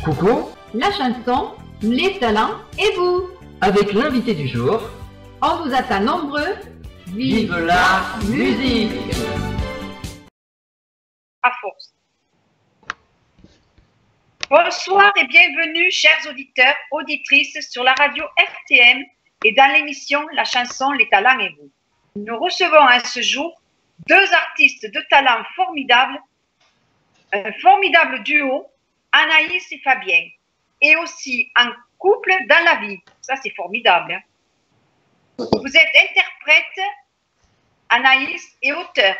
Coucou, la chanson, les talents et vous. avec l'invité du jour, On vous attend nombreux. vive la musique! À force. Bonsoir et bienvenue, chers auditeurs, auditrices, sur la radio RTM et dans l'émission La chanson, les talents et vous. Nous recevons à ce jour deux artistes de talent formidables, un formidable duo, Anaïs et Fabien, et aussi un couple dans la vie. Ça, c'est formidable. Hein. Vous êtes interprète, Anaïs, et auteur.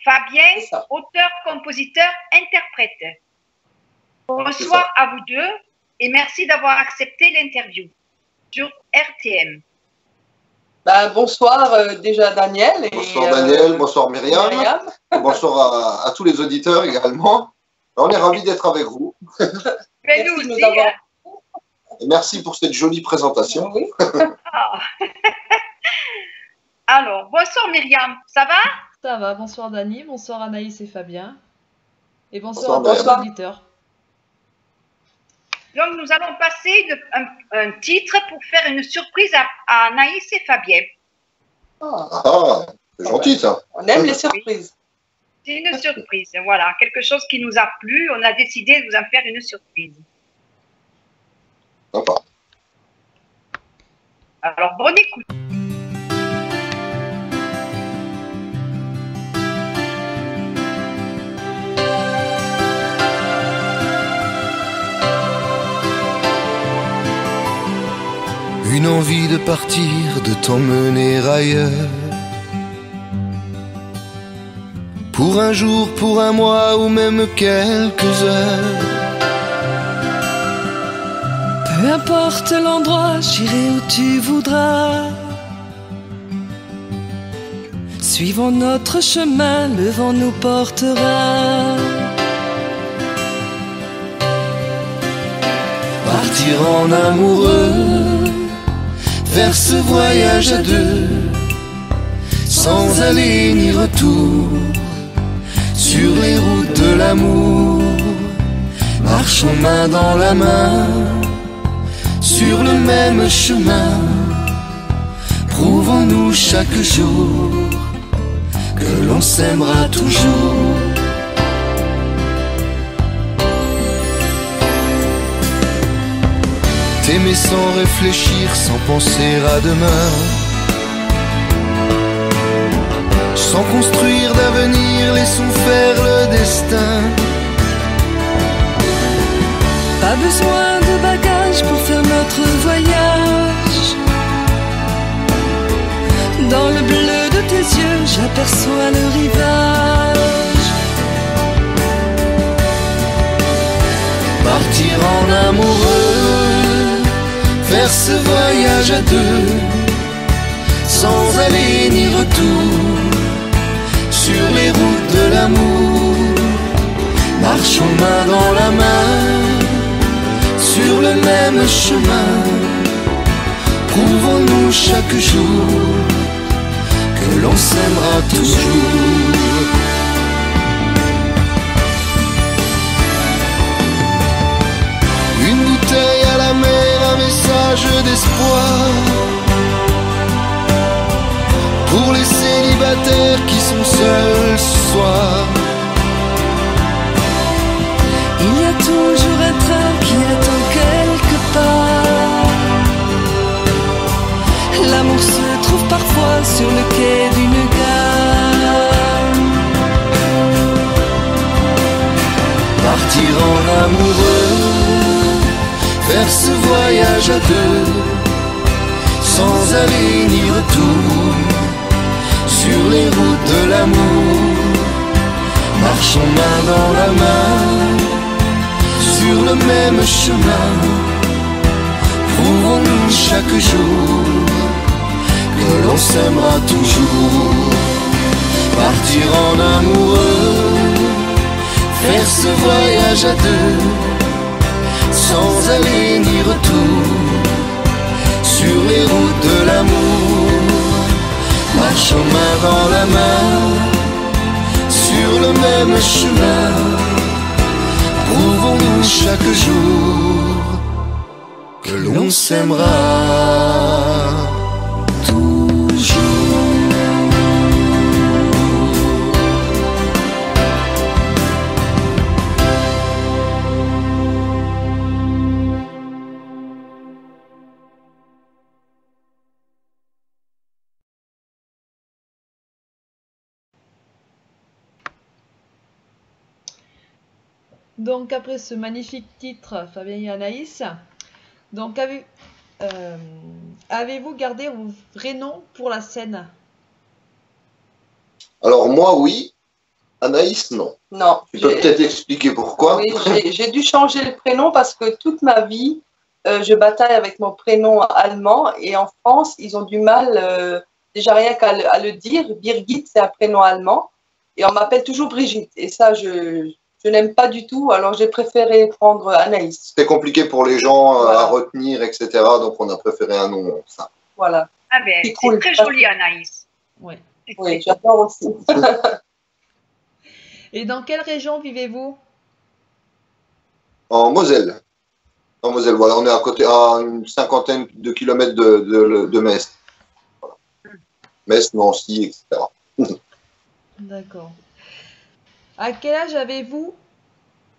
Fabien, auteur, compositeur, interprète. Bonsoir à vous deux et merci d'avoir accepté l'interview sur RTM. Bonsoir déjà Daniel. Bonsoir Daniel, bonsoir Myriam. Bonsoir à tous les auditeurs également. On est ravis d'être avec vous. Mais nous aussi. Et merci pour cette jolie présentation. Oui. Ah. Alors, bonsoir Myriam, ça va? Ça va, bonsoir Dani, bonsoir Anaïs et Fabien. Et Bonsoir, bonsoir à tous Myriam. les auditeurs. Donc, nous allons passer un titre pour faire une surprise à Anaïs et Fabien. Ah, c'est gentil ça. On aime les surprises. C'est une surprise, voilà, quelque chose qui nous a plu. On a décidé de vous en faire une surprise. Sympa. Alors, bonne écoute. Une envie de partir, de t'emmener ailleurs. Pour un jour, pour un mois ou même quelques heures. Peu importe l'endroit, j'irai où tu voudras. Suivons notre chemin, le vent nous portera. Partir en amoureux, faire ce voyage à deux, sans aller ni retour, sur les routes de l'amour. Marchons main dans la main, sur le même chemin. Prouvons-nous chaque jour que l'on s'aimera toujours. T'aimer sans réfléchir, sans penser à demain, sans construire d'avenir, laissons faire le destin. Pas besoin de bagages pour faire notre voyage. Dans le bleu de tes yeux, j'aperçois le rivage. Partir en amoureux, faire ce voyage à deux, sans aller ni retour, sur les routes de l'amour. Marchons main dans la main, sur le même chemin. Prouvons-nous chaque jour que l'on s'aimera toujours. Une bouteille à la mer, un message d'espoir, pour les célibataires qui sont seuls ce soir. Il y a toujours un train qui attend quelque part. L'amour se trouve parfois sur le quai d'une gare. Partir en amoureux, faire ce voyage à deux, sans aller ni retour, sur les routes de l'amour. Marchons main dans la main, sur le même chemin. Prouvons-nous chaque jour que l'on s'aimera toujours. Partir en amoureux, faire ce voyage à deux, sans aller ni retour, sur les routes de l'amour. Marchons main dans la main, sur le même chemin. Prouvons chaque jour que l'on s'aimera toujours. Donc après ce magnifique titre, Fabien et Anaïs, donc avez-vous gardé vos vrais noms pour la scène? Alors moi, oui. Anaïs, non. Non. Tu peux peut-être expliquer pourquoi? Oui, j'ai dû changer le prénom parce que toute ma vie, je bataille avec mon prénom allemand et en France, ils ont du mal, déjà rien qu'à le dire. Birgit, c'est un prénom allemand et on m'appelle toujours Brigitte. Et ça, je n'aime pas du tout, alors j'ai préféré prendre Anaïs. C'était compliqué pour les gens Voilà. à retenir, etc. Donc on a préféré un nom simple. Voilà. Ah ben, C'est c'est cool. très joli, Anaïs. Ouais. Oui, j'adore aussi. Et dans quelle région vivez-vous? En Moselle. En Moselle, voilà, on est à côté, à une cinquantaine de kilomètres de Metz. Voilà. Metz, Nancy, etc. D'accord. À quel âge avez-vous,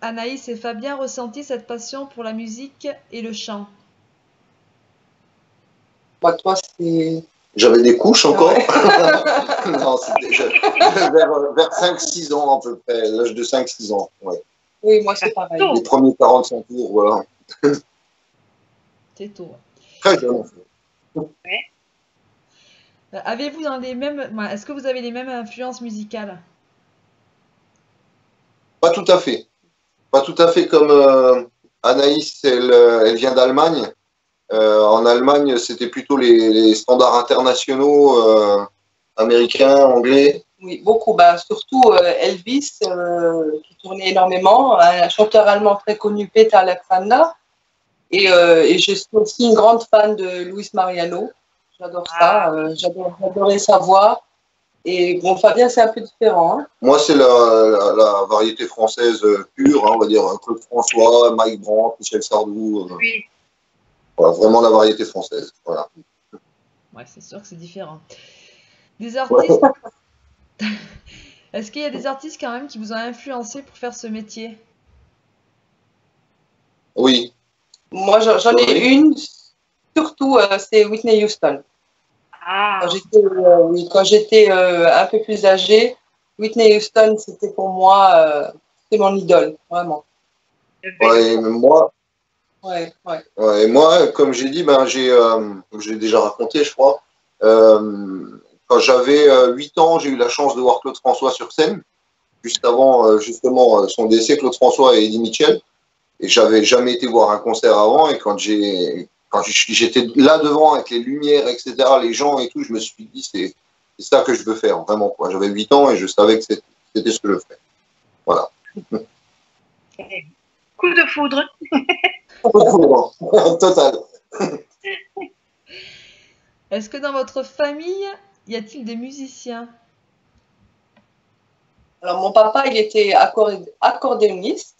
Anaïs et Fabien, ressenti cette passion pour la musique et le chant? Moi, toi, c'est... J'avais des couches encore. Ouais. Non, c'était vers 5-6 ans à peu près, l'âge de 5-6 ans. Ouais. Oui, moi, c'est pareil. Les premiers 45 tours, voilà. C'est tôt. Très jeune. Avez-vous dans les mêmes... Est-ce que vous avez les mêmes influences musicales? Pas tout à fait. Pas tout à fait comme Anaïs, elle vient d'Allemagne. En Allemagne, c'était plutôt les standards internationaux, américains, anglais. Oui, beaucoup. Bah, surtout Elvis, qui tournait énormément, un chanteur allemand très connu, Peter Alexander. Et je suis aussi une grande fan de Luis Mariano. J'adore ça. J'adorais sa voix. Et bon, Fabien, c'est un peu différent. Hein. Moi, c'est la variété française pure, hein, on va dire Claude François, Mike Brandt, Michel Sardou. Oui. Voilà, vraiment la variété française. Voilà. Ouais, c'est sûr que c'est différent. Des artistes... Est-ce qu'il y a des artistes quand même qui vous ont influencé pour faire ce métier? Oui. Moi, j'en ai une, surtout, c'est Whitney Houston. Ah. Quand j'étais un peu plus âgée, Whitney Houston, c'était pour moi, c'est mon idole, vraiment. Ouais, et moi, Ouais. ouais, et moi, comme j'ai dit, ben, je l'ai déjà raconté, je crois. Quand j'avais 8 ans, j'ai eu la chance de voir Claude François sur scène, juste avant justement son décès, Claude François et Eddie Mitchell. Et j'avais jamais été voir un concert avant. Et quand j'étais là devant avec les lumières, etc., les gens et tout, je me suis dit, c'est ça que je veux faire, vraiment. J'avais 8 ans et je savais que c'était ce que je ferais. Voilà. Coup de foudre. Total. Est-ce que dans votre famille, y a-t-il des musiciens? Alors, mon papa, il était accordéoniste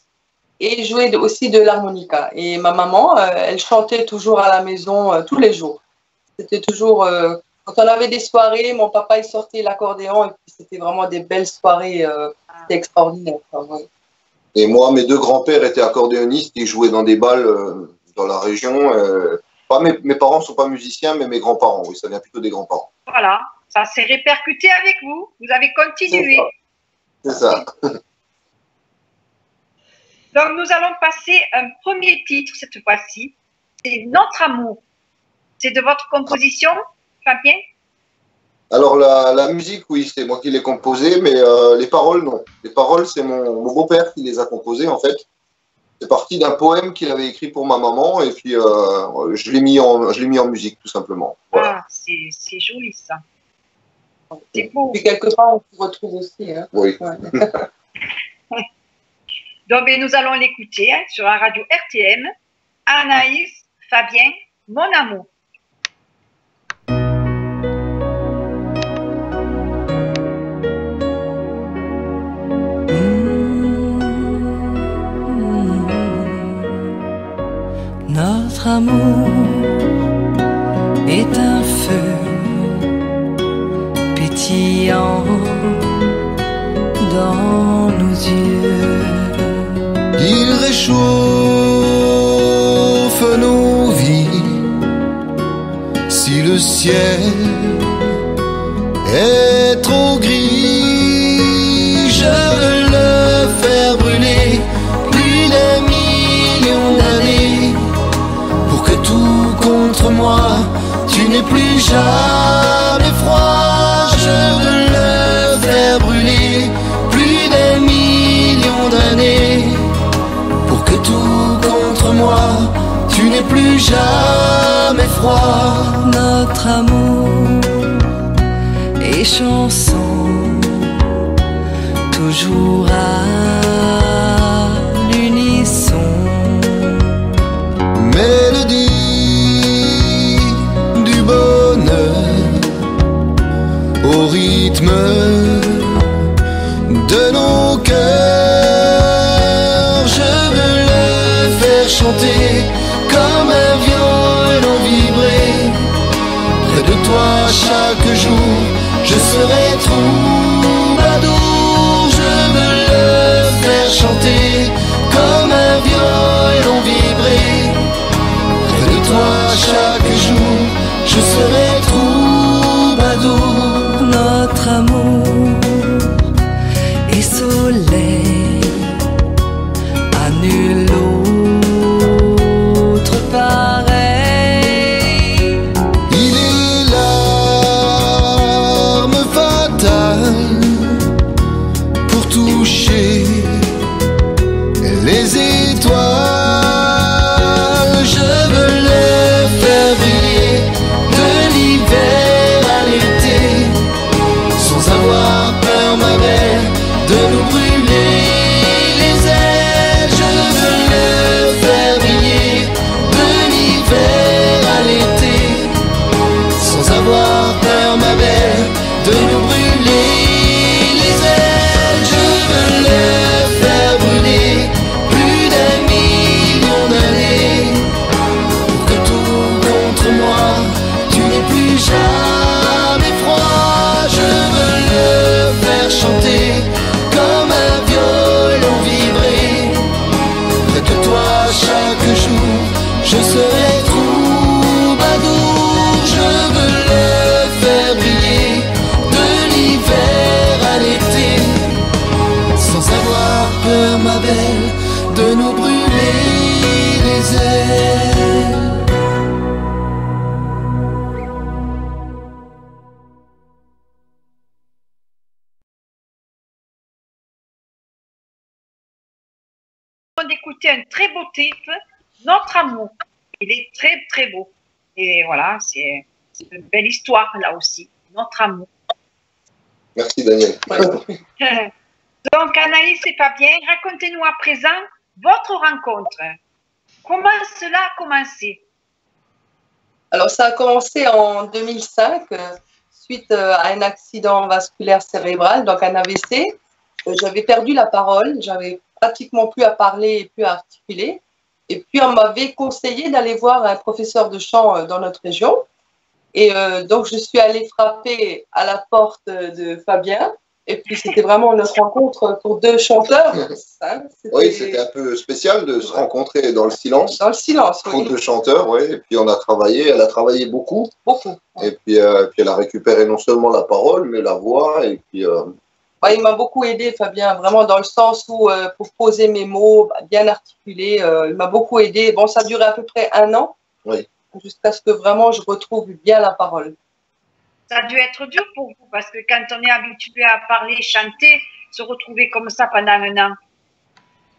et il jouait aussi de l'harmonica. Et ma maman, elle chantait toujours à la maison tous les jours. C'était toujours, quand on avait des soirées, mon papa, il sortait l'accordéon et puis c'était vraiment des belles soirées. C'était extraordinaire. Ouais. Et moi, mes 2 grands-pères étaient accordéonistes, ils jouaient dans des balles dans la région. Pas mes parents ne sont pas musiciens, mais mes grands-parents, oui, ça vient plutôt des grands-parents. Voilà, ça s'est répercuté avec vous. Vous avez continué. C'est ça. Donc, nous allons passer un premier titre cette fois-ci. C'est Notre amour. C'est de votre composition, Fabien? Alors, la musique, oui, c'est moi qui l'ai composée, mais les paroles, non. Les paroles, c'est mon beau-père qui les a composées, en fait. C'est parti d'un poème qu'il avait écrit pour ma maman, et puis je l'ai mis en musique, tout simplement. Voilà. Ah, c'est joli, ça. C'est beau. Puis quelque part, on se retrouve aussi. Hein. Oui. Ouais. Donc, nous allons l'écouter sur la radio RTM. Anaïs, Fabien, Mon amour. amour est un feu pétillant dans nos yeux. Il réchauffe nos vies. Si le ciel est trop gris, je veux le faire brûler plus d'un million d'années, pour que tout contre moi, tu n'aies plus jamais froid. Je veux le faire brûler plus d'un million d'années, pour que tout contre moi, tu n'aies plus jamais froid. Notre amour est chanson, toujours à l'unisson. Mélodie du bonheur au rythme de nos cœurs. Je veux le faire chanter comme un violon vibré. Près de toi chaque jour, je serai troubadour. Je veux le faire chanter comme un violon vibré. Près de toi chaque jour, je serai troubadour. Notre amour est soleil, à nul autre pareil. Il est l'arme fatale pour toucher les étoiles. Je veux le faire briller de l'hiver à l'été, sans avoir peur, ma belle, de nous brûler les ailes. Je veux le faire briller de l'hiver à l'été, sans avoir peur, ma belle, de nous brûler les ailes. Je veux le faire brûler plus d'un million d'années, pour que tout contre moi, tu n'aies plus jamais froid. Je veux le faire chanter comme un violon vibré. Près de toi chaque jour, je serai troubadour. Je veux le faire briller de l'hiver à l'été, sans avoir peur, ma belle, de nous brûler les ailes. D'écouter un très beau titre, Notre amour. Il est très très beau. Et voilà, c'est une belle histoire là aussi, Notre amour. Merci Daniel. Donc Anaïs et Fabien, racontez-nous à présent votre rencontre. Comment cela a commencé? Alors, ça a commencé en 2005, suite à un accident vasculaire cérébral, donc un AVC. J'avais perdu la parole, j'avais pratiquement plus à parler et plus à articuler. Et puis, on m'avait conseillé d'aller voir un professeur de chant dans notre région. Et donc, je suis allée frapper à la porte de Fabien. Et puis, c'était vraiment notre rencontre pour deux chanteurs. Oui, c'était un peu spécial de se rencontrer dans le silence. Dans le silence, Pour oui. deux chanteurs, oui. Et puis, on a travaillé, elle a travaillé beaucoup. Beaucoup. Et puis elle a récupéré non seulement la parole, mais la voix. Et puis, Il m'a beaucoup aidé, Fabien, vraiment dans le sens où, pour poser mes mots, bien articuler, il m'a beaucoup aidé. Bon, ça a duré à peu près 1 an, oui. jusqu'à ce que vraiment je retrouve bien la parole. Ça a dû être dur pour vous, parce que quand on est habitué à parler, chanter, se retrouver comme ça pendant 1 an,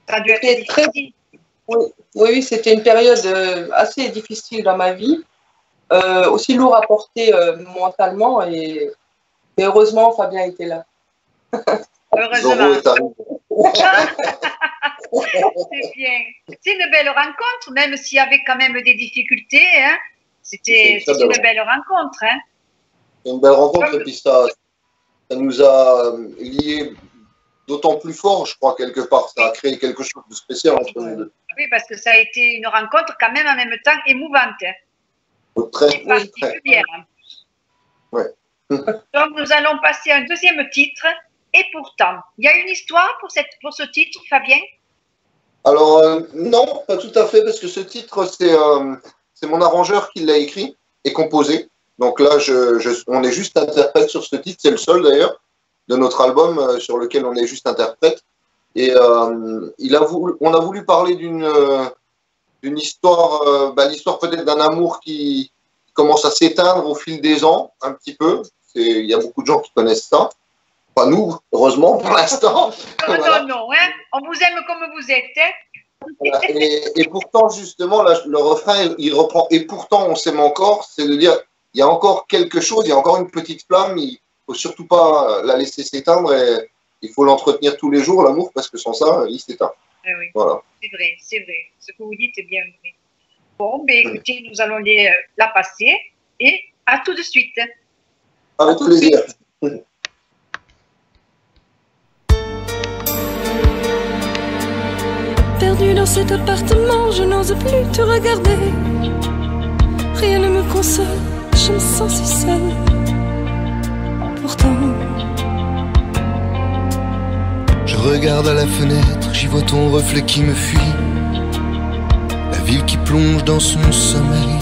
ça a dû être difficile. Oui, c'était une période assez difficile dans ma vie, aussi lourd à porter mentalement, et heureusement, Fabien était là. Heureusement. Zoro est arrivé. C'est bien. C'est une belle rencontre, même s'il y avait quand même des difficultés. Hein. C'était une belle rencontre. Hein. C'est une belle rencontre, et puis ça nous a liés d'autant plus fort, je crois, quelque part. Ça a créé quelque chose de spécial entre nous deux. Oui, parce que ça a été une rencontre quand même en même temps émouvante. Très, Et particulière. Ouais. Donc, nous allons passer à un deuxième titre. Et pourtant, il y a une histoire pour ce titre, Fabien? Alors, non, pas tout à fait, parce que ce titre, c'est mon arrangeur qui l'a écrit et composé. Donc là, on est juste interprète sur ce titre. C'est le seul, d'ailleurs, de notre album sur lequel on est juste interprète. Et on a voulu parler d'une histoire, l'histoire peut-être d'un amour qui commence à s'éteindre au fil des ans, un petit peu. Il y a beaucoup de gens qui connaissent ça. Pas nous, heureusement, pour l'instant. Non, non, hein. On vous aime comme vous êtes. Hein. Voilà. Et pourtant, justement, là, le refrain, il reprend. Et pourtant, on s'aime encore. C'est de dire, il y a encore quelque chose, il y a encore une petite flamme. Il ne faut surtout pas la laisser s'éteindre. Et il faut l'entretenir tous les jours, l'amour, parce que sans ça, il s'éteint. Oui, voilà. C'est vrai, c'est vrai. Ce que vous dites est bien vrai. Bon, écoutez, nous allons la passer. Et à tout de suite. Avec plaisir. Perdu dans cet appartement, je n'ose plus te regarder. Rien ne me console, je me sens si seule. Pourtant, je regarde à la fenêtre, j'y vois ton reflet qui me fuit. La ville qui plonge dans son sommeil.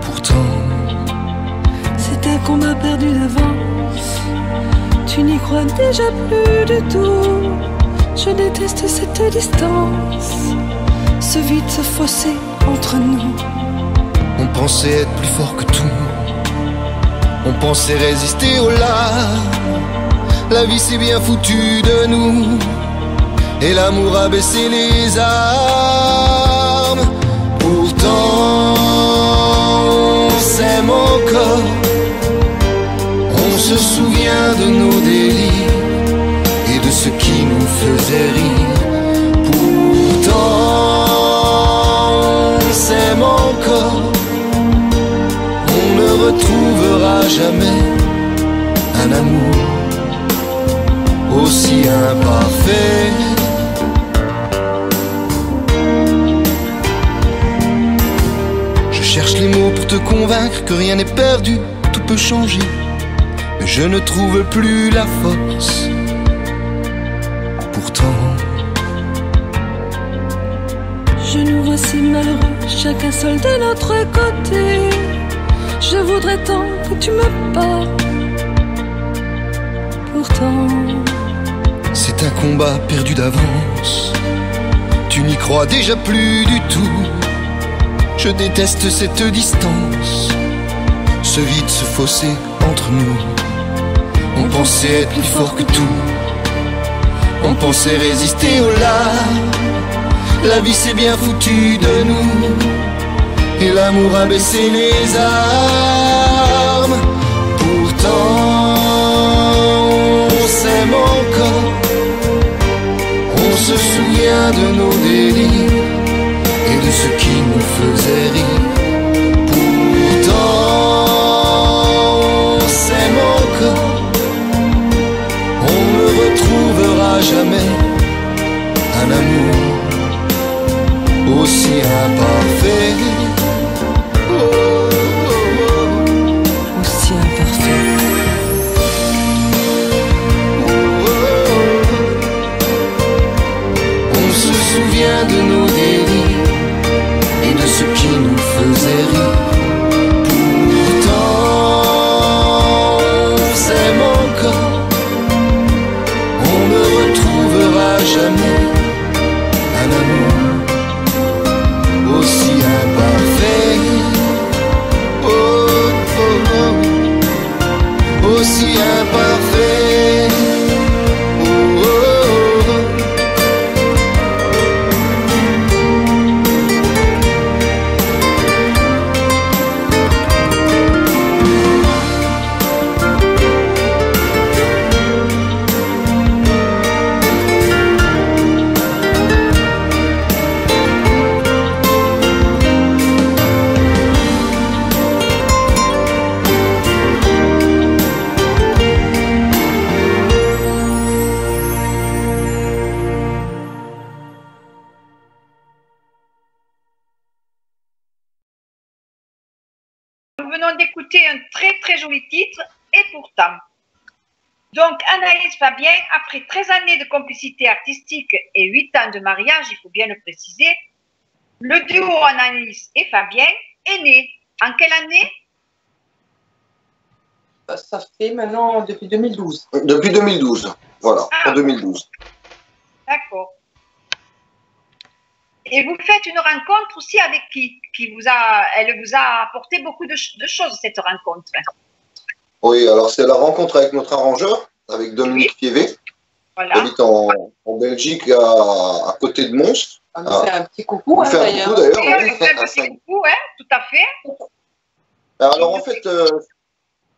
Pourtant, c'est un combat perdu d'avance. Tu n'y crois déjà plus du tout. Je déteste cette distance, ce vide, ce fossé entre nous. on pensait être plus fort que tout. On pensait résister au larmes. La vie s'est bien foutue de nous. Et l'amour a baissé les armes. Pourtant, on s'aime encore. On se souvient de nos délires et de ce qui nous faisait rire. Pourtant, on s'aime encore. On ne retrouvera jamais un amour aussi imparfait. Je cherche les mots pour te convaincre que rien n'est perdu, tout peut changer. Mais je ne trouve plus la force. Pourtant, je nous vois si malheureux, chacun seul de notre côté. Je voudrais tant que tu me parles. Pourtant, c'est un combat perdu d'avance. Tu n'y crois déjà plus du tout. Je déteste cette distance, ce vide, ce fossé entre nous. On pensait être plus fort que tout. On pensait résister aux larmes. La vie s'est bien foutue de nous. Et l'amour a baissé les armes. Pourtant, on s'aime encore. On se souvient de nos délires et de ce qui nous faisait rire. Pourtant, on s'aime encore. On ne retrouvera jamais un amour aussi imparfait. Oh, oh, oh. aussi imparfait. Oh, oh, oh. On se souvient de nos délires et de ce qui nous faisait rire. Pourtant, on s'aime encore. On ne retrouvera jamais un amour aussi imparfait. Oh, oh, oh. Aussi imparfait. Oh, oh, oh. écouter un très très joli titre, Et pourtant. Donc Anaïs Fabien, après 13 années de complicité artistique et 8 ans de mariage, il faut bien le préciser, le duo Anaïs et Fabien est né. En quelle année? Ça fait maintenant depuis 2012. Depuis 2012, voilà, en 2012. D'accord. Et vous faites une rencontre aussi avec qui elle vous a apporté beaucoup de choses, cette rencontre. Oui, alors c'est la rencontre avec notre arrangeur, avec Dominique Piévé, Voilà. qui habite en Belgique, à côté de Mons. On nous fait un petit coucou, On fait un coucou d'ailleurs. Et on lui fait un petit coucou, hein, tout à fait. Alors en fait,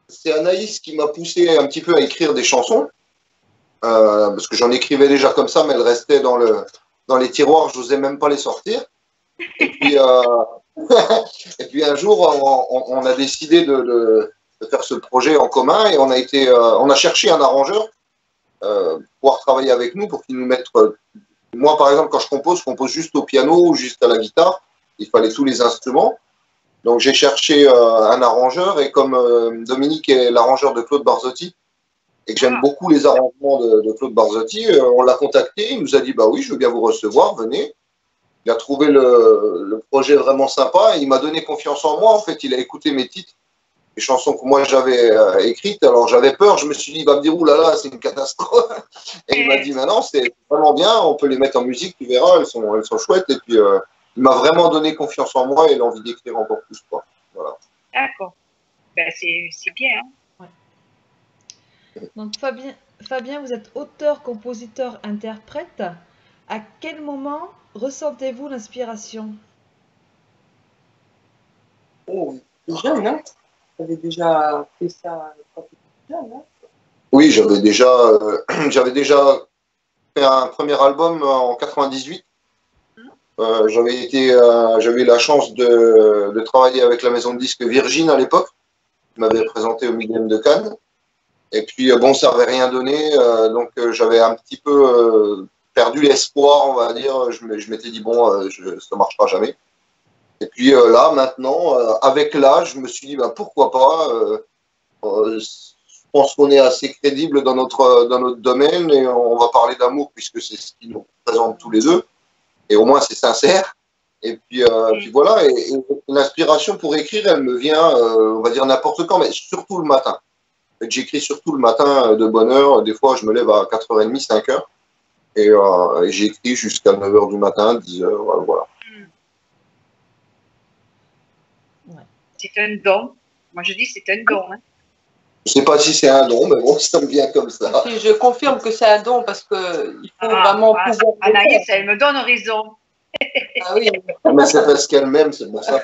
c'est Anaïs qui m'a poussé un petit peu à écrire des chansons, parce que j'en écrivais déjà comme ça, mais elles restaient dans les tiroirs, je n'osais même pas les sortir. Et puis, et puis un jour, on a décidé de faire ce projet en commun et on a cherché un arrangeur pour pouvoir travailler avec nous, pour qu'il nous mette. Moi, par exemple, quand je compose juste au piano ou juste à la guitare. Il fallait tous les instruments. Donc j'ai cherché un arrangeur et comme Dominique est l'arrangeur de Claude Barzotti et que j'aime beaucoup les arrangements de Claude Barzotti, on l'a contacté, il nous a dit bah oui, je veux bien vous recevoir, venez. Il a trouvé le projet vraiment sympa et il m'a donné confiance en moi. En fait, il a écouté mes titres, les chansons que moi j'avais écrites. Alors j'avais peur, je me suis dit il va me dire oulala, c'est une catastrophe. Et il m'a dit maintenant c'est vraiment bien, on peut les mettre en musique, tu verras, elles sont chouettes. Et puis il m'a vraiment donné confiance en moi et l'envie d'écrire encore plus. Quoi. Voilà. D'accord. Ben, c'est bien. Hein. Ouais. Donc Fabien, vous êtes auteur, compositeur, interprète. À quel moment ressentez-vous l'inspiration? Oh, jeune, hein? Vous avez déjà fait ça quand vous étiez jeune, hein? Oui, j'avais déjà fait un premier album en 98. J'avais eu la chance de travailler avec la maison de disques Virgin à l'époque, qui m'avait présenté au Millennium de Cannes. Et puis, bon, ça n'avait rien donné, donc j'avais un petit peu perdu l'espoir, on va dire. Je m'étais dit, bon, ça ne marchera jamais. Et puis là, maintenant, avec l'âge, je me suis dit, bah, pourquoi pas. Je pense qu'on est assez crédible dans notre domaine et on va parler d'amour puisque c'est ce qui nous présente tous les deux. Et au moins, c'est sincère. Et puis, puis voilà, et l'inspiration pour écrire, elle me vient, on va dire n'importe quand, mais surtout le matin. J'écris surtout le matin de bonne heure. Des fois, je me lève à 4h30, 5h. Et j'écris jusqu'à 9h du matin, 10h, voilà. C'est un don. Moi, je dis c'est un don. Hein. Je ne sais pas si c'est un don, mais bon, ça me vient comme ça. Si, je confirme que c'est un don parce qu'il faut vraiment pouvoir... Anaïs, elle me donne raison. Ah oui. Mais c'est parce qu'elle m'aime, c'est pour ça.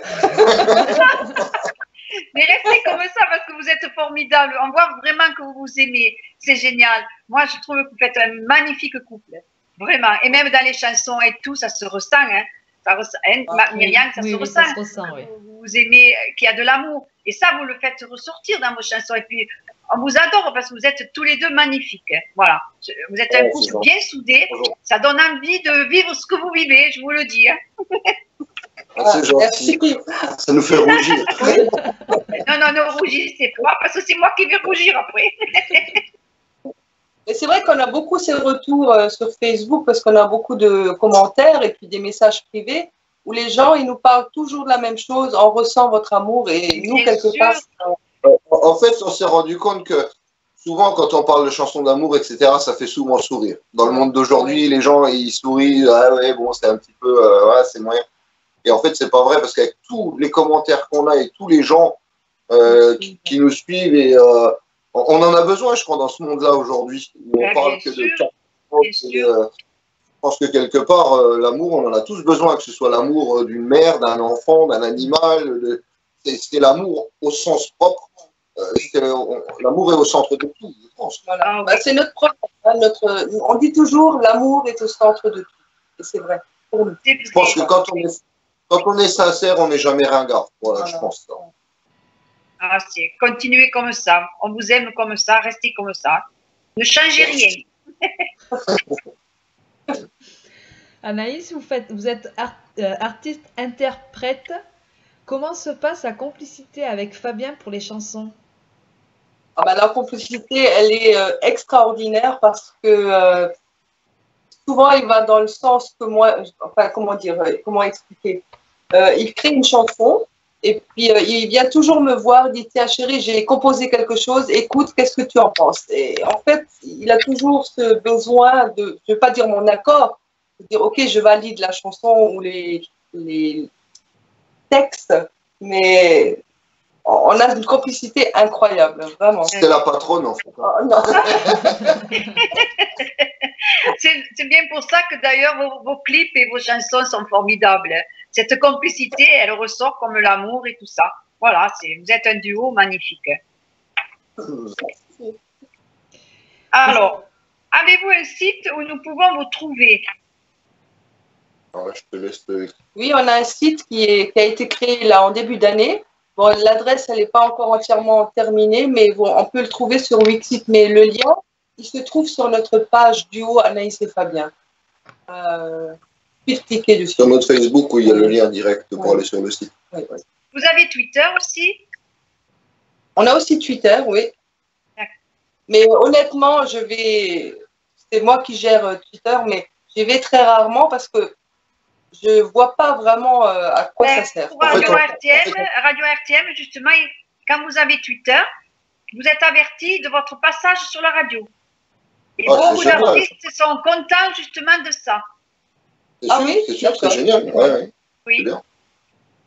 Mais restez comme ça parce que vous êtes formidable. On voit vraiment que vous vous aimez. C'est génial. Moi, je trouve que vous faites un magnifique couple. Vraiment. Et même dans les chansons et tout, ça se ressent. Hein. Ça ressent, hein, Myriam, ça se ressent. Ça se ressent, oui. Vous aimez qu'il y a de l'amour. Et ça, vous le faites ressortir dans vos chansons. Et puis, on vous adore parce que vous êtes tous les deux magnifiques. Hein. Voilà. Vous êtes un couple bien soudé. Ça donne envie de vivre ce que vous vivez, je vous le dis. Hein. C'est gentil. Ça nous fait rougir. Non, ne rougissez pas parce que c'est moi qui vais rougir après. Et c'est vrai qu'on a beaucoup ces retours sur Facebook parce qu'on a beaucoup de commentaires et puis des messages privés où les gens, ils nous parlent toujours de la même chose, on ressent votre amour et nous, quelque part... En fait, on s'est rendu compte que souvent, quand on parle de chansons d'amour, etc., ça fait souvent sourire. Dans le monde d'aujourd'hui, les gens, ils sourient, ah ouais, bon, c'est un petit peu, ouais, c'est moyen. Et en fait, c'est pas vrai parce qu'avec tous les commentaires qu'on a et tous les gens qui nous suivent, et on en a besoin, je crois, dans ce monde-là aujourd'hui. On parle que de... Je pense que quelque part, l'amour, on en a tous besoin, que ce soit l'amour d'une mère, d'un enfant, d'un animal. C'est l'amour au sens propre. L'amour est au centre de tout, je pense. Voilà. Bah, c'est notre problème. Hein, on dit toujours l'amour est au centre de tout. Et c'est vrai. Pour nous. Je pense que quand on est sincère, on n'est jamais ringard. Voilà, je pense ça. Ah, continuez comme ça. On vous aime comme ça, restez comme ça. Ne changez rien. Anaïs, vous êtes artiste-interprète. Comment se passe la complicité avec Fabien pour les chansons? Ah bah, la complicité, elle est extraordinaire parce que souvent, il va dans le sens que moi, enfin, comment expliquer? Il crée une chanson et puis il vient toujours me voir, il dit, tiens chérie, j'ai composé quelque chose, écoute, qu'est-ce que tu en penses? Et en fait, il a toujours ce besoin de, je ne vais pas dire mon accord, de dire, ok, je valide la chanson ou les textes, mais on a une complicité incroyable, vraiment. C'est la patronne, en fait. Oh, non. C'est bien pour ça que d'ailleurs vos clips et vos chansons sont formidables. Cette complicité, elle ressort comme l'amour et tout ça. Voilà, vous êtes un duo magnifique. Alors, avez-vous un site où nous pouvons vous trouver? Alors là, je te laisse. Oui, on a un site qui a été créé là en début d'année. Bon, l'adresse, elle n'est pas encore entièrement terminée, mais bon, on peut le trouver sur Wixit. Mais le lien, il se trouve sur notre page duo Anaïs et Fabien. Cliquez dessus. Sur notre Facebook où il y a le lien direct pour aller sur le site. Oui. Vous avez Twitter aussi? On a aussi Twitter, oui. Mais honnêtement, c'est moi qui gère Twitter, mais j'y vais très rarement parce que je ne vois pas vraiment à quoi ça sert. Pour Radio RTM, justement, quand vous avez Twitter, vous êtes averti de votre passage sur la radio. Et beaucoup d'artistes sont contents justement de ça. C'est sûr, c'est génial. Oui.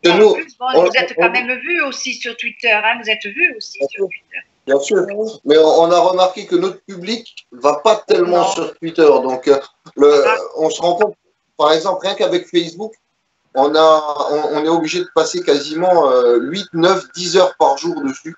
C'est bien. En plus, vous êtes quand même vu aussi sur Twitter. Hein, vous êtes vu aussi sur Twitter. Bien sûr. Mais on a remarqué que notre public ne va pas tellement sur Twitter. Donc, on se rend compte, par exemple, rien qu'avec Facebook, on est obligé de passer quasiment 8, 9, 10 heures par jour dessus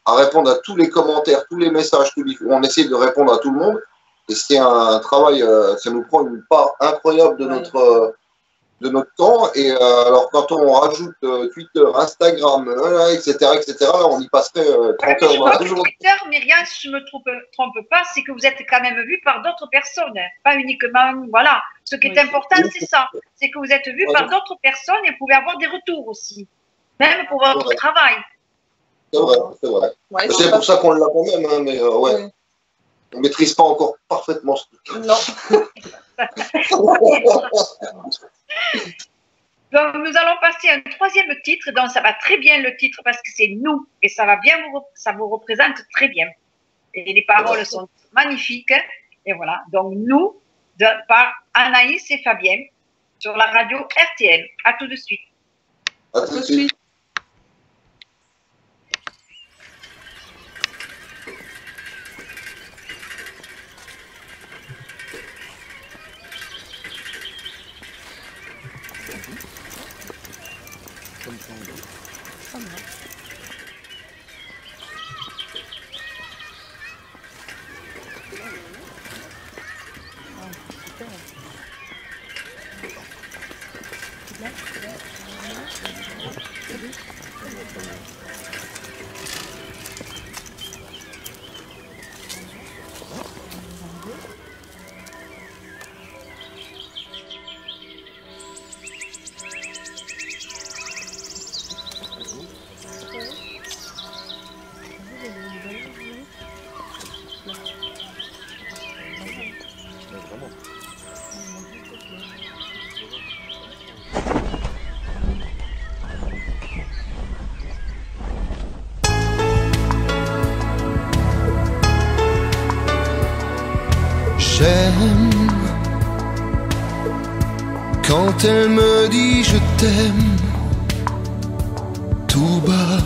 à répondre à tous les commentaires, tous les messages. On essaie de répondre à tout le monde. Et c'est un travail, ça nous prend une part incroyable de notre temps. Et alors, quand on rajoute Twitter, Instagram, etc., là, on y passerait 30 heures dans la journée. Twitter, Myriam, si je ne me trompe pas, c'est que vous êtes quand même vu par d'autres personnes. Pas uniquement, voilà. Ce qui est important, c'est ça. C'est que vous êtes vu par d'autres personnes et vous pouvez avoir des retours aussi. Même pour votre travail. C'est vrai, c'est vrai. Ouais, c'est pour ça qu'on l'a quand même, hein, mais ouais. On ne maîtrise pas encore parfaitement ce truc. Non. Donc, nous allons passer à un troisième titre. Donc, ça va très bien le titre parce que c'est nous. Et ça vous représente très bien. Et les paroles sont magnifiques. Et voilà. Donc, nous, par Anaïs et Fabien, sur la radio RTL. À tout de suite. À tout de suite. J'aime quand elle me dit je t'aime tout bas.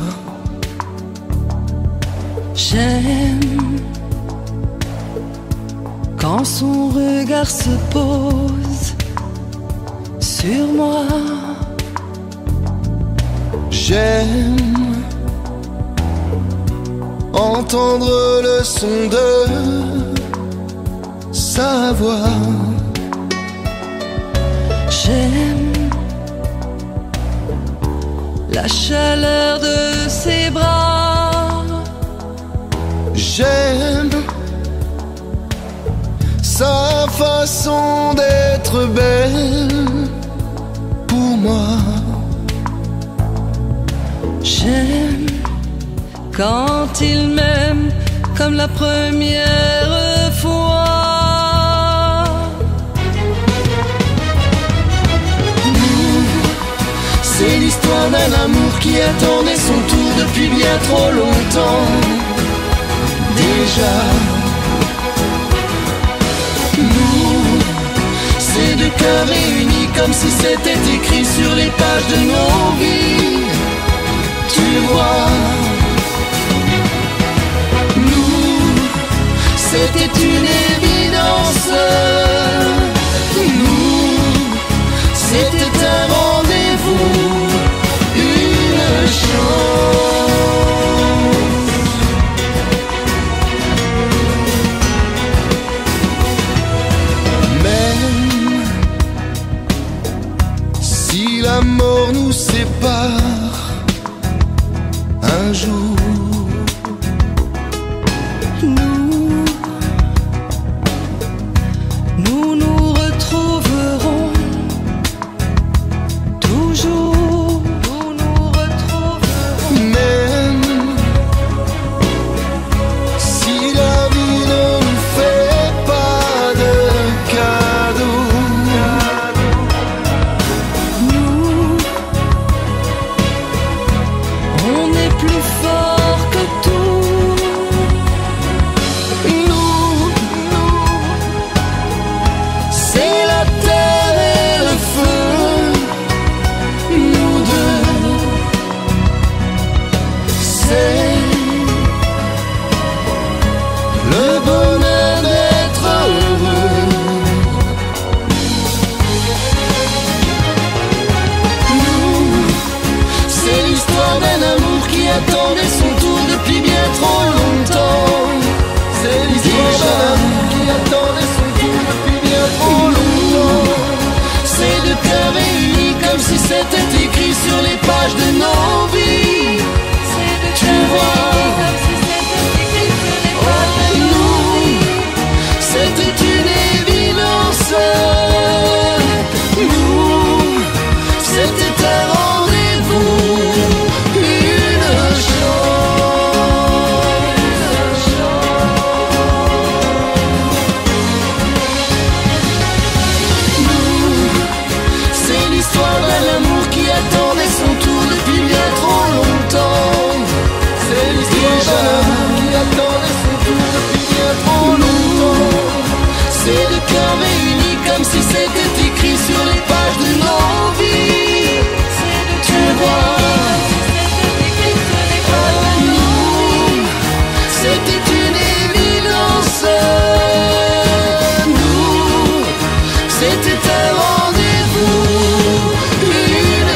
J'aime quand son regard se pose sur moi. J'aime entendre le son de sa voix. J'aime la chaleur de ses bras. J'aime sa façon d'être belle pour moi. J'aime quand il m'aime comme la première fois. C'est l'histoire d'un amour qui attendait son tour depuis bien trop longtemps. Déjà, nous, c'est deux cœurs réunis comme si c'était écrit sur les pages de nos vies. Tu vois, nous, c'était une évidence. Nous, c'était un rendez-vous, une chance. Même si la mort nous sépare un jour, nous nous retrouverons toujours. Nous nous retrouverons. même si la vie ne nous fait pas de cadeaux. Nous, on est plus fort que tout. Nous, c'est la terre et le feu. Nous deux, c'est le bonheur d'être heureux. Nous, c'est l'histoire d'un amour qui attendait son tour depuis bien trop longtemps. C'est l'histoire d'un amour qui attendait son tour depuis bien trop longtemps. C'est deux cœurs réunis comme si c'était écrit sur les pages de nos vies. Tu vois, nous, c'était une évidence. Nous, c'était un rendez-vous, une chance. Nous, c'est l'histoire d'un amour qui attendait son tour depuis bien trop longtemps. C'est l'histoire d'un amour qui attendait son tour depuis bien trop longtemps. C'est deux cœurs réunis comme si c'était écrit sur les pages de nos vies. Tu vois, nous, c'était une évidence. Nous, c'était un rendez-vous, une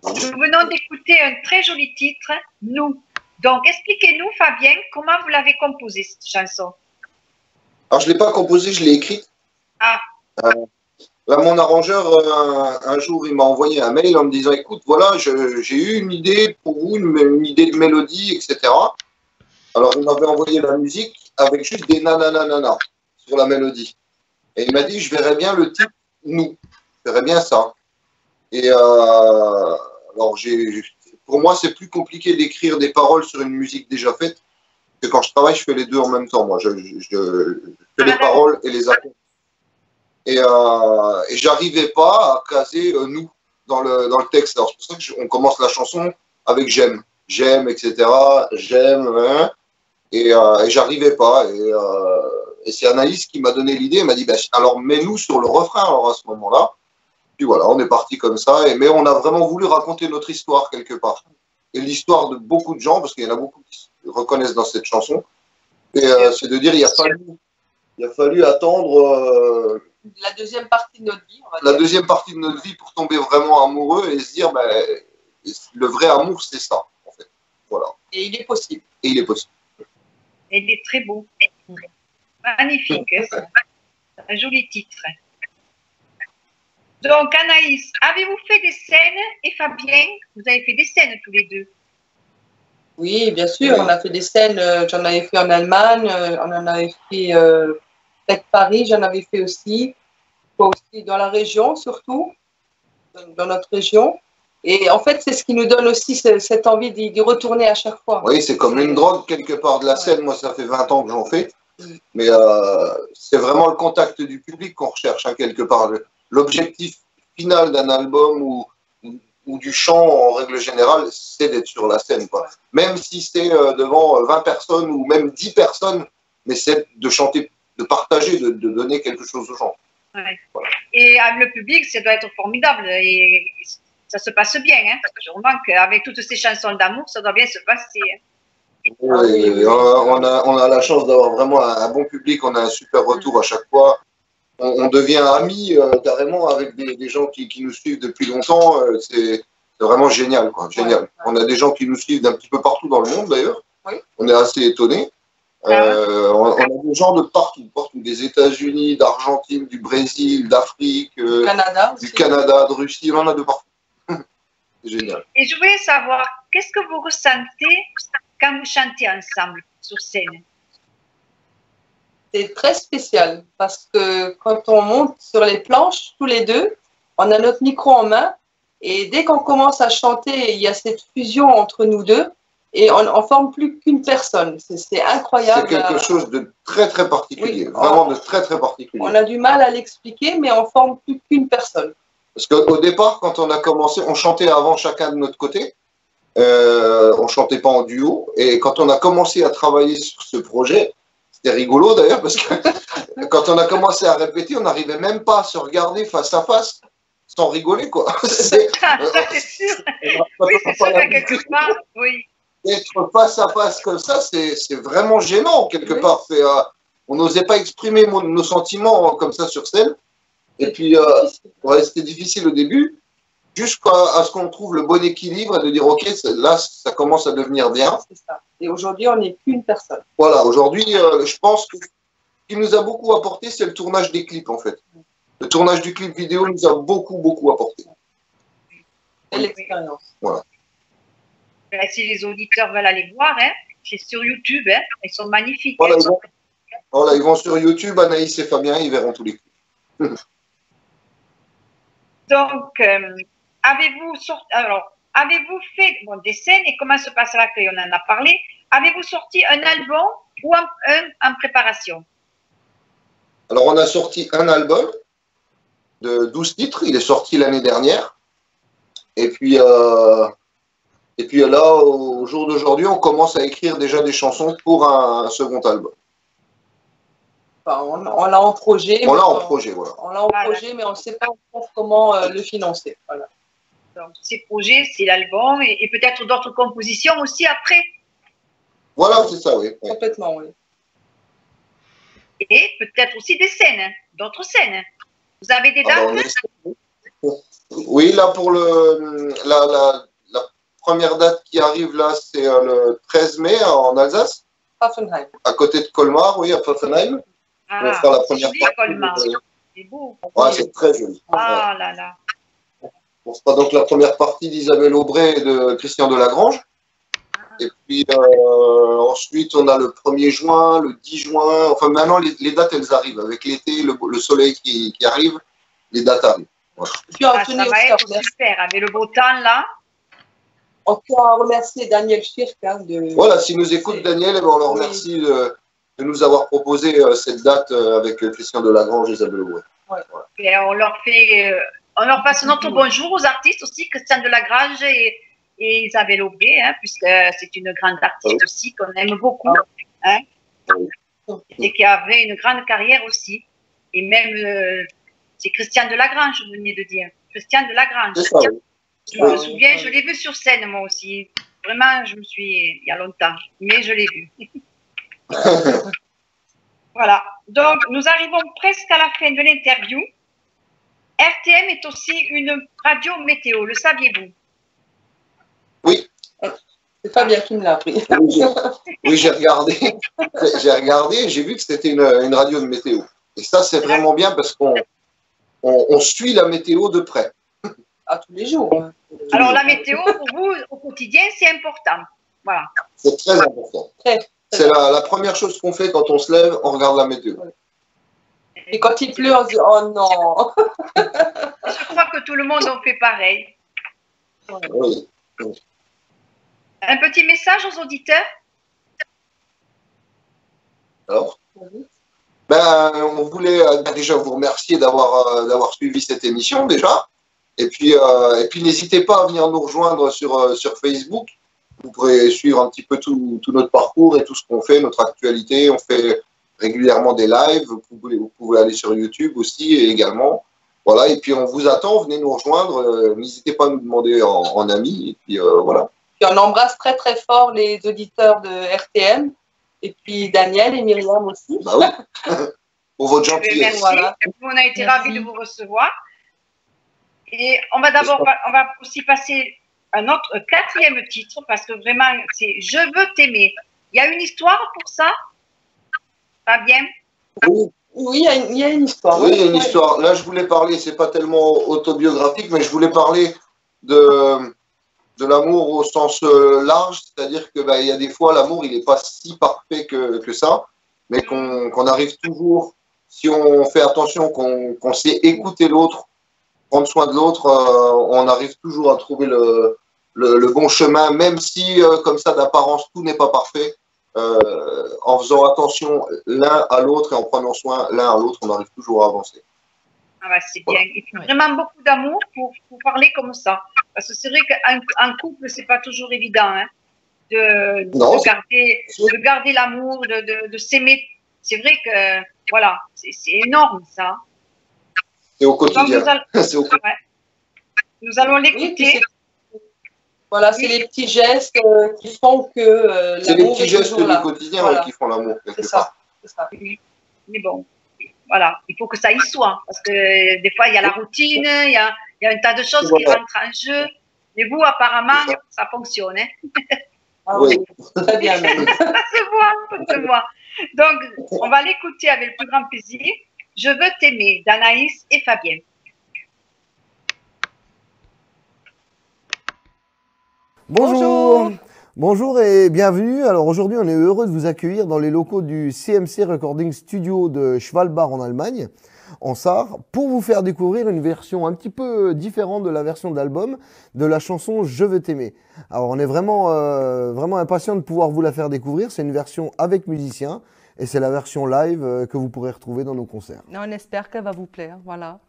Nous venons d'écouter un très joli titre, Nous. Donc, expliquez-nous, Fabien, comment vous l'avez composée, cette chanson? Alors, je ne l'ai pas composée, je l'ai écrite. Ah, Là, mon arrangeur, un jour, il m'a envoyé un mail en me disant, écoute, voilà, j'ai eu une idée pour vous, une idée de mélodie, etc. Alors, il m'avait envoyé la musique avec juste des nananana sur la mélodie. Et il m'a dit, je verrais bien le titre Nous. Je verrais bien ça. Et alors, pour moi, c'est plus compliqué d'écrire des paroles sur une musique déjà faite que quand je travaille, je fais les deux en même temps. Moi, je fais les paroles et les accords. Et j'arrivais pas à caser nous dans le texte. Alors, c'est pour ça qu'on commence la chanson avec j'aime, etc. J'aime, hein, et j'arrivais pas. Et c'est Anaïs qui m'a donné l'idée. Elle m'a dit, bah, alors mets-nous sur le refrain alors à ce moment-là. Puis voilà, on est parti comme ça. Mais on a vraiment voulu raconter notre histoire quelque part. Et l'histoire de beaucoup de gens, parce qu'il y en a beaucoup qui se reconnaissent dans cette chanson. Et c'est de dire, il a fallu attendre La deuxième partie de notre vie, on va la dire. deuxième partie de notre vie pour tomber vraiment amoureux et se dire, ben, le vrai amour, c'est ça, en fait. Voilà. Et il est possible. Et il est possible. il est très beau. Magnifique, hein, un joli titre. Donc, Anaïs, avez-vous fait des scènes? Et Fabien, vous avez fait des scènes tous les deux? Oui, bien sûr, on a fait des scènes, j'en avais fait en Allemagne, on en avait fait près de Paris, j'en avais fait aussi dans la région surtout, dans notre région. Et en fait, c'est ce qui nous donne aussi cette envie d'y retourner à chaque fois. Oui, c'est comme une drogue quelque part de la scène. Moi, ça fait 20 ans que j'en fais. Mais c'est vraiment le contact du public qu'on recherche, hein, quelque part. L'objectif final d'un album ou du chant, en règle générale, c'est d'être sur la scène, quoi. Même si c'est devant 20 personnes ou même 10 personnes, mais c'est de chanter, de partager, de donner quelque chose aux gens. Ouais. Voilà. Et le public, ça doit être formidable. Et ça se passe bien, hein, parce que je remarque qu'avec toutes ces chansons d'amour, ça doit bien se passer. Hein. Oui, on a la chance d'avoir vraiment un bon public, on a un super retour à chaque fois. On devient amis carrément avec des gens qui nous suivent depuis longtemps. C'est vraiment génial, quoi. Génial. Ouais. On a des gens qui nous suivent d'un petit peu partout dans le monde, d'ailleurs. Oui. On est assez étonnés. On a des gens de partout, des États-Unis, d'Argentine, du Brésil, d'Afrique, du Canada, de Russie, on en a de partout. C'est génial. Et je voulais savoir, qu'est-ce que vous ressentez quand vous chantez ensemble sur scène? C'est très spécial parce que quand on monte sur les planches, tous les deux, on a notre micro en main et dès qu'on commence à chanter, il y a cette fusion entre nous deux et on ne forme plus qu'une personne. C'est incroyable. C'est quelque chose de très très particulier, oui, vraiment de très très particulier. On a du mal à l'expliquer, mais on ne forme plus qu'une personne. Parce qu'au départ, quand on a commencé, on chantait avant chacun de notre côté. On ne chantait pas en duo. Et quand on a commencé à travailler sur ce projet, c'était rigolo d'ailleurs, parce que quand on a commencé à répéter, on n'arrivait même pas à se regarder face à face sans rigoler, quoi. C'est sûr. Oui, c'est sûr qu'à quelque part, oui. Être face à face comme ça, c'est vraiment gênant, quelque part. On n'osait pas exprimer nos sentiments comme ça sur scène. Et puis, ouais, c'était difficile au début, jusqu'à ce qu'on trouve le bon équilibre et de dire, OK, là, ça commence à devenir bien. C'est ça. Et aujourd'hui, on n'est qu'une personne. Voilà, aujourd'hui, je pense que ce qui nous a beaucoup apporté, c'est le tournage des clips, en fait. Le tournage du clip vidéo nous a beaucoup apporté. Et l'expérience. Voilà. Si les auditeurs veulent aller voir, hein, c'est sur YouTube, hein, ils sont magnifiques. Voilà, ils vont sur YouTube, Anaïs et Fabien, ils verront tous les clips. Donc, avez-vous fait des scènes et comment se passe l'accueil? On en a parlé. Avez-vous sorti un album ou un en préparation? Alors, on a sorti un album de 12 titres. Il est sorti l'année dernière. Et puis là, au jour d'aujourd'hui, on commence à écrire déjà des chansons pour un second album. Enfin, on l'a en projet. On l'a en projet, voilà. On l'a en projet, mais on ne sait pas encore comment le financer. Voilà. Donc, ces projets, c'est l'album et peut-être d'autres compositions aussi après. Voilà, c'est ça, oui. Complètement, oui. Et peut-être aussi des scènes, hein, d'autres scènes. Vous avez des dates? Oui, là, pour la première date qui arrive, là, c'est le 13 mai en Alsace. Pfaffenheim. À côté de Colmar, oui, à Pfaffenheim. Ah, on fera la première partie. Colmar. C'est beau. Ouais, c'est très joli. Ah là là. On fera donc la première partie d'Isabelle Aubray et de Christian Delagrange. Et puis ensuite, on a le 1er juin, le 10 juin. Enfin, maintenant, les dates, elles arrivent. Avec l'été, le soleil qui arrive, les dates arrivent. Voilà. Ça va être super. Avec le beau temps, là. On peut remercier Daniel Schirk. Hein, voilà, s'il nous écoute, Daniel, on le remercie de nous avoir proposé cette date avec Christian Delagrange et Isabelle Aubray. Ouais. Et on leur passe notre bonjour aux artistes aussi, Christian Delagrange et Isabelle Aubray, hein, puisque c'est une grande artiste aussi qu'on aime beaucoup, hein, et qui avait une grande carrière aussi. Et même, c'est Christian Delagrange, vous venez de dire. Christian Delagrange. C'est ça, oui. Je me souviens, je l'ai vu sur scène moi aussi. Vraiment, il y a longtemps, mais je l'ai vu. Voilà. Donc, nous arrivons presque à la fin de l'interview. RTM est aussi une radio météo, le saviez-vous? Oui. C'est Fabien qui me l'a appris. Oui, j'ai regardé. J'ai regardé et j'ai vu que c'était une radio de météo. Et ça, c'est vraiment bien parce qu'on on suit la météo de près. À tous les jours. Alors, la météo, pour vous, au quotidien, c'est important. Voilà. C'est très important. Très. C'est la première chose qu'on fait quand on se lève, on regarde la météo. Et quand il pleut, on se dit oh non. Je crois que tout le monde en fait pareil. Oui. Un petit message aux auditeurs? Alors, on voulait déjà vous remercier d'avoir suivi cette émission déjà. Et puis n'hésitez pas à venir nous rejoindre sur Facebook. Vous pourrez suivre un petit peu tout notre parcours et tout ce qu'on fait, notre actualité. On fait régulièrement des lives. Vous pouvez aller sur YouTube aussi également. Voilà. Et puis on vous attend. Venez nous rejoindre. N'hésitez pas à nous demander en ami. Et puis voilà. Puis on embrasse très très fort les auditeurs de RTM. Et puis Daniel et Myriam aussi. Bah oui. Pour votre gentillesse. Merci. Voilà. On a été ravis de vous recevoir. Et on va aussi passer à notre quatrième titre parce que vraiment, c'est Je veux t'aimer. Il y a une histoire pour ça, Fabien? Oui, il y a une histoire. Oui, il y a une histoire. Là, je voulais parler, c'est pas tellement autobiographique, mais je voulais parler de l'amour au sens large, c'est-à-dire que il y a des fois, l'amour, il n'est pas si parfait que ça, mais qu'on arrive toujours, si on fait attention, qu'on sait écouter l'autre, prendre soin de l'autre, on arrive toujours à trouver le bon chemin, même si, comme ça, d'apparence, tout n'est pas parfait. En faisant attention l'un à l'autre et en prenant soin l'un à l'autre, on arrive toujours à avancer. Ah bah, c'est bien. Il faut vraiment beaucoup d'amour pour parler comme ça. Parce que c'est vrai qu'un couple, c'est pas toujours évident hein, de garder l'amour, de s'aimer. C'est vrai que, voilà, c'est énorme ça. C'est au quotidien. Nous allons l'écouter. Voilà, c'est les petits gestes qui font que c'est les l'amour petits est gestes toujours du là. quotidien Voilà. qui font l'amour. C'est ça. Mais bon, voilà, il faut que ça y soit. Parce que des fois, il y a la routine, il y a un tas de choses qui rentrent en jeu. Mais vous, apparemment, ça fonctionne. Hein. Ah oui, très bien. Ça se voit. Donc, on va l'écouter avec le plus grand plaisir. Je veux t'aimer, d'Anaïs et Fabien. Bonjour. Bonjour et bienvenue. Alors aujourd'hui, on est heureux de vous accueillir dans les locaux du CMC Recording Studio de Schwalbach en Allemagne, en Sarre, pour vous faire découvrir une version un petit peu différente de la version d'album de la chanson Je veux t'aimer. Alors on est vraiment impatient de pouvoir vous la faire découvrir. C'est une version avec musiciens et c'est la version live que vous pourrez retrouver dans nos concerts. On espère qu'elle va vous plaire. Voilà.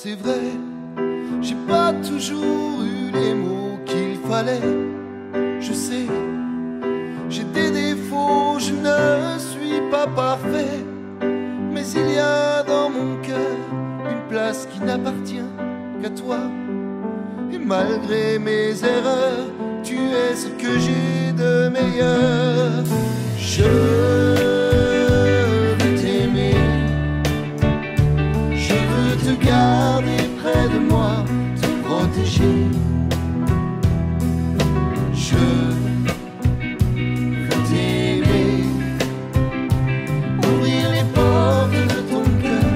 C'est vrai, j'ai pas toujours eu les mots qu'il fallait. Je sais, j'ai des défauts, je ne suis pas parfait. Mais il y a dans mon cœur une place qui n'appartient qu'à toi. Et malgré mes erreurs, tu es ce que j'ai de meilleur. Je veux t'aimer, je veux te garder près de moi, te protéger. Je veux t'aimer, ouvrir les portes de ton cœur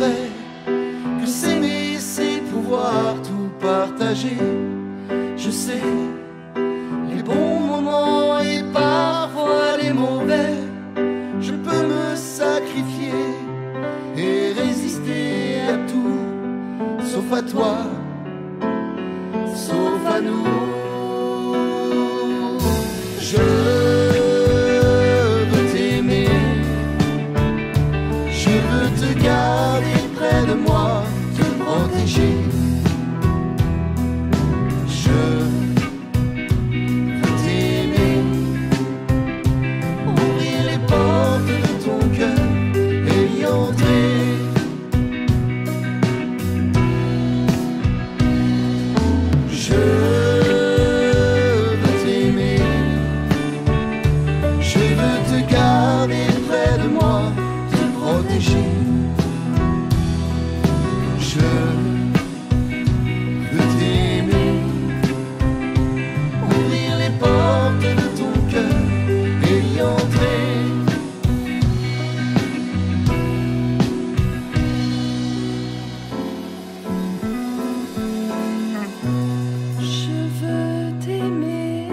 vrai que s'aimer c'est pouvoir tout partager. Je sais les bons moments et parfois les mauvais. Je peux me sacrifier et résister à tout, sauf à toi, sauf à nous. Je veux t'aimer, je veux te garder près de moi, te protéger. Je veux t'aimer, ouvrir les portes de ton cœur et y entrer. Je veux t'aimer, je veux te garder près de moi, te protéger. Je veux t'aimer, ouvrir les portes de ton cœur et y entrer. Je veux t'aimer.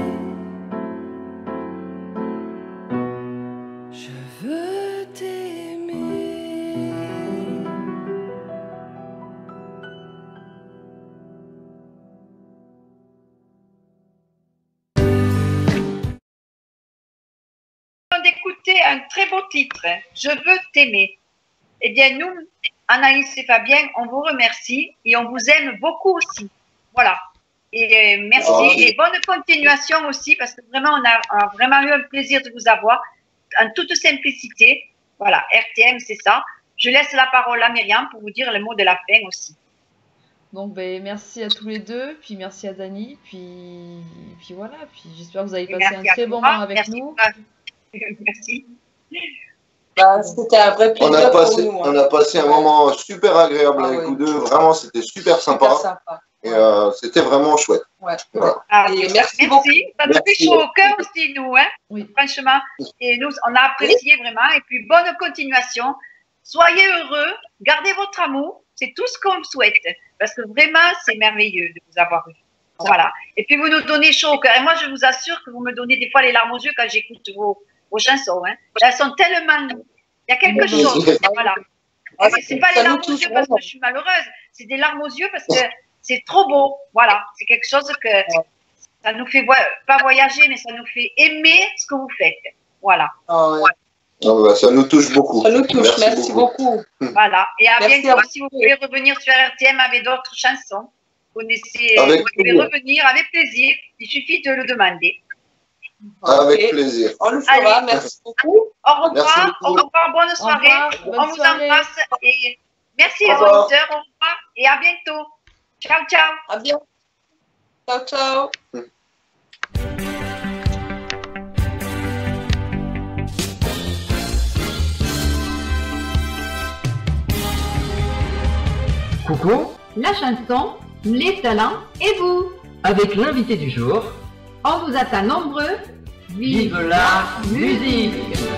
Je veux t'aimer. D'écouter un très beau titre, Je veux t'aimer. Eh bien, nous, Anaïs et Fabien, on vous remercie et on vous aime beaucoup aussi. Voilà. Et merci et bonne continuation aussi parce que vraiment, on a vraiment eu un plaisir de vous avoir en toute simplicité. Voilà, RTM, c'est ça. Je laisse la parole à Myriam pour vous dire le mot de la fin aussi. Donc, ben, merci à tous les deux, puis merci à Dani, puis voilà, puis j'espère que vous avez passé un Merci à très bon toi. moment avec Merci. nous. Merci. Bah, c'était un vrai On plaisir a passé, pour nous. on a passé un moment super agréable Ah avec oui. vous deux. Vraiment, c'était super sympa. Super sympa. Et c'était vraiment chouette. Ouais. Voilà. Ah, Et merci. merci beaucoup. Ça nous fait Merci. chaud au cœur aussi, nous, hein, Oui. franchement. Et nous, on a apprécié vraiment. Et puis, bonne continuation. Soyez heureux. Gardez votre amour. C'est tout ce qu'on vous souhaite. Parce que vraiment, c'est merveilleux de vous avoir eu. Voilà. Et puis, vous nous donnez chaud au cœur. Et moi, je vous assure que vous me donnez des fois les larmes aux yeux quand j'écoute vos chansons. Hein. Elles sont tellement... Il y a quelque chose. Voilà. Ah, C'est pas les ça nous larmes aux touche yeux parce vraiment. que je suis malheureuse. C'est des larmes aux yeux parce que c'est trop beau. Voilà. C'est quelque chose que ça nous fait pas voyager, mais ça nous fait aimer ce que vous faites. Voilà. Ah ouais. Ah bah, ça nous touche beaucoup. Ça nous touche. Merci beaucoup. Voilà. Et à Merci bientôt à vous. si vous pouvez revenir sur RTM avec d'autres chansons. Vous connaissez, Avec vous pouvez plaisir. revenir avec plaisir. Il suffit de le demander. Avec Ok. plaisir. On le fera. Allez. Merci beaucoup. Au Merci revoir. beaucoup. Au revoir. Bonne soirée. revoir, bonne On vous soirée. embrasse. Et merci Au les revoir. auditeurs. Au revoir. Et à bientôt. Ciao, ciao. À bientôt. Ciao, ciao. Coucou, La chanson, les talents et vous. avec l'invité du jour, On vous attend nombreux. vive la musique!